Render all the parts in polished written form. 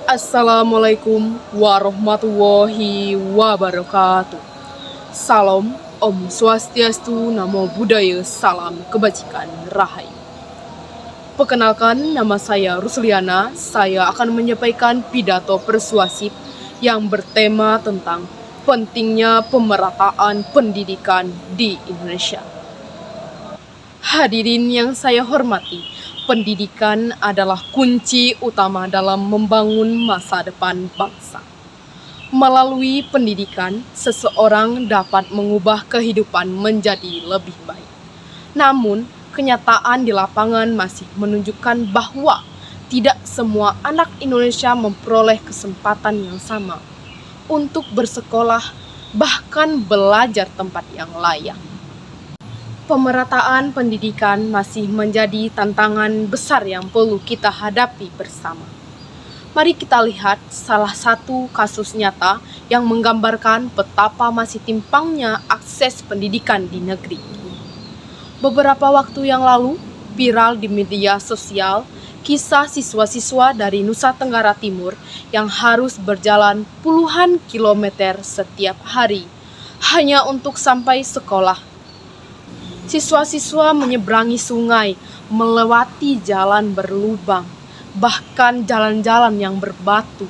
Assalamualaikum warahmatullahi wabarakatuh. Salam, Om Swastiastu, Namo Buddhaya, Salam Kebajikan, Rahayu. Perkenalkan, nama saya Rusliana. Saya akan menyampaikan pidato persuasif yang bertema tentang pentingnya pemerataan pendidikan di Indonesia. Hadirin yang saya hormati, pendidikan adalah kunci utama dalam membangun masa depan bangsa. Melalui pendidikan, seseorang dapat mengubah kehidupan menjadi lebih baik. Namun, kenyataan di lapangan masih menunjukkan bahwa tidak semua anak Indonesia memperoleh kesempatan yang sama untuk bersekolah, bahkan belajar tempat yang layak. Pemerataan pendidikan masih menjadi tantangan besar yang perlu kita hadapi bersama. Mari kita lihat salah satu kasus nyata yang menggambarkan betapa masih timpangnya akses pendidikan di negeri ini. Beberapa waktu yang lalu, viral di media sosial kisah siswa-siswa dari Nusa Tenggara Timur yang harus berjalan puluhan kilometer setiap hari hanya untuk sampai sekolah. Siswa-siswa menyeberangi sungai, melewati jalan berlubang, bahkan jalan-jalan yang berbatu.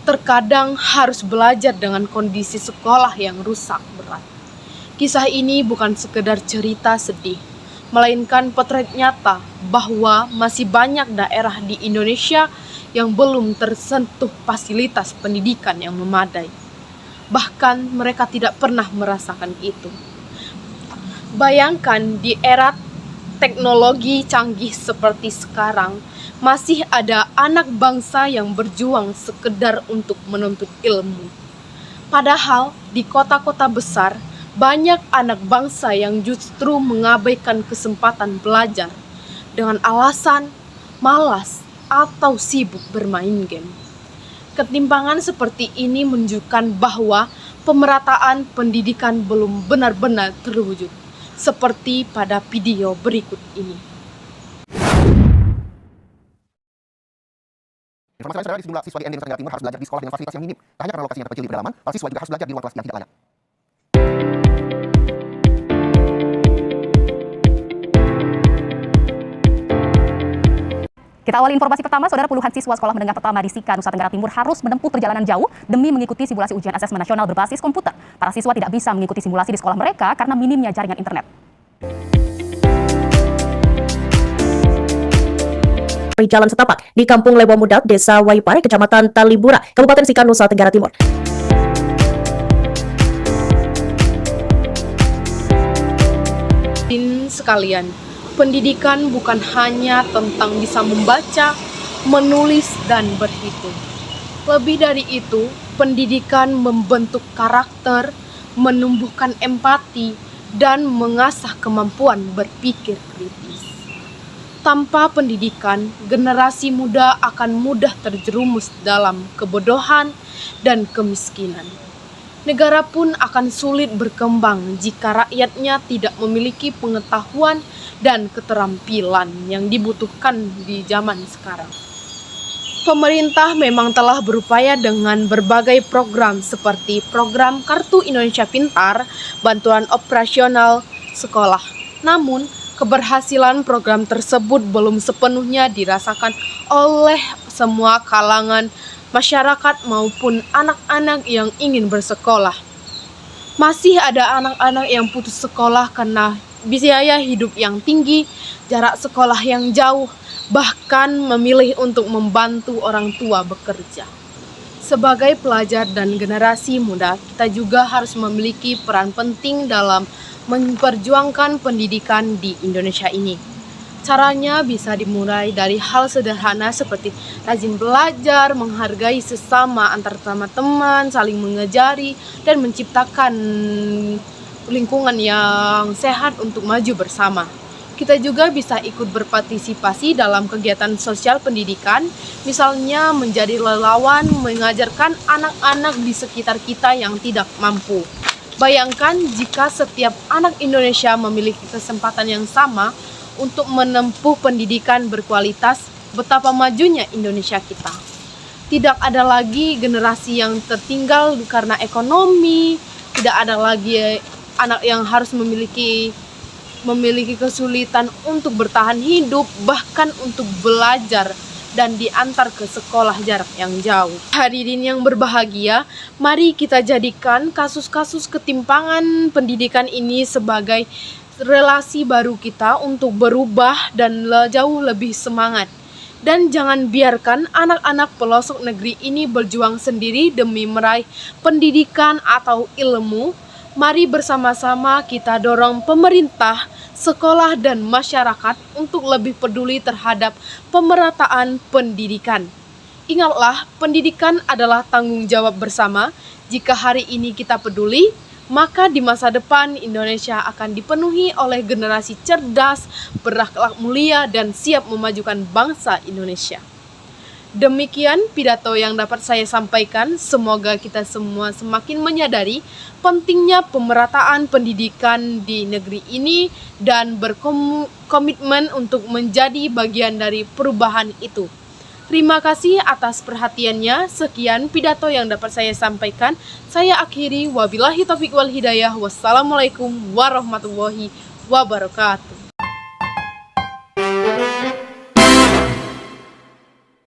Terkadang harus belajar dengan kondisi sekolah yang rusak berat. Kisah ini bukan sekedar cerita sedih, melainkan potret nyata bahwa masih banyak daerah di Indonesia yang belum tersentuh fasilitas pendidikan yang memadai. Bahkan mereka tidak pernah merasakan itu. Bayangkan di era teknologi canggih seperti sekarang, masih ada anak bangsa yang berjuang sekedar untuk menuntut ilmu. Padahal di kota-kota besar, banyak anak bangsa yang justru mengabaikan kesempatan belajar dengan alasan malas atau sibuk bermain game. Ketimpangan seperti ini menunjukkan bahwa pemerataan pendidikan belum benar-benar terwujud, seperti pada video berikut ini. Informasi lain, saudara, di sejumlah siswa di ND Nusa Tenggara Timur harus belajar di sekolah dengan fasilitas yang minim. Tak hanya karena lokasinya terpencil di pedalaman, para siswa juga harus belajar di ruang kelas yang tidak layak. Kita awali informasi pertama, saudara. Puluhan siswa sekolah menengah pertama di Sika, Nusa Tenggara Timur harus menempuh perjalanan jauh demi mengikuti simulasi ujian asesmen nasional berbasis komputer. Para siswa tidak bisa mengikuti simulasi di sekolah mereka karena minimnya jaringan internet. Jalan setapak di Kampung Lebo Mudat, Desa Waipare, Kecamatan Talibura, Kabupaten Sika, Nusa Tenggara Timur. Sekalian, pendidikan bukan hanya tentang bisa membaca, menulis, dan berhitung. Lebih dari itu, pendidikan membentuk karakter, menumbuhkan empati, dan mengasah kemampuan berpikir kritis. Tanpa pendidikan, generasi muda akan mudah terjerumus dalam kebodohan dan kemiskinan. Negara pun akan sulit berkembang jika rakyatnya tidak memiliki pengetahuan dan keterampilan yang dibutuhkan di zaman sekarang. Pemerintah memang telah berupaya dengan berbagai program seperti program Kartu Indonesia Pintar, bantuan operasional sekolah. Namun, keberhasilan program tersebut belum sepenuhnya dirasakan oleh semua kalangan masyarakat maupun anak-anak yang ingin bersekolah. Masih ada anak-anak yang putus sekolah karena biaya hidup yang tinggi, jarak sekolah yang jauh, bahkan memilih untuk membantu orang tua bekerja. Sebagai pelajar dan generasi muda, kita juga harus memiliki peran penting dalam memperjuangkan pendidikan di Indonesia ini. Caranya bisa dimulai dari hal sederhana seperti rajin belajar, menghargai sesama antar teman, saling mengajari, dan menciptakan lingkungan yang sehat untuk maju bersama. Kita juga bisa ikut berpartisipasi dalam kegiatan sosial pendidikan, misalnya menjadi relawan mengajarkan anak-anak di sekitar kita yang tidak mampu. Bayangkan jika setiap anak Indonesia memiliki kesempatan yang sama untuk menempuh pendidikan berkualitas, betapa majunya Indonesia kita. Tidak ada lagi generasi yang tertinggal karena ekonomi, tidak ada lagi anak yang harus memiliki kesulitan untuk bertahan hidup, bahkan untuk belajar dan diantar ke sekolah jarak yang jauh. Hadirin yang berbahagia, mari kita jadikan kasus-kasus ketimpangan pendidikan ini sebagai relasi baru kita untuk berubah dan jauh lebih semangat. Dan jangan biarkan anak-anak pelosok negeri ini berjuang sendiri demi meraih pendidikan atau ilmu. Mari bersama-sama kita dorong pemerintah, sekolah, dan masyarakat untuk lebih peduli terhadap pemerataan pendidikan. Ingatlah, pendidikan adalah tanggung jawab bersama. Jika hari ini kita peduli, maka di masa depan Indonesia akan dipenuhi oleh generasi cerdas, berakhlak mulia, dan siap memajukan bangsa Indonesia. Demikian pidato yang dapat saya sampaikan. Semoga kita semua semakin menyadari pentingnya pemerataan pendidikan di negeri ini dan berkomitmen untuk menjadi bagian dari perubahan itu. Terima kasih atas perhatiannya. Sekian pidato yang dapat saya sampaikan. Saya akhiri. Wabillahi taufiq wal hidayah. Wassalamualaikum warahmatullahi wabarakatuh.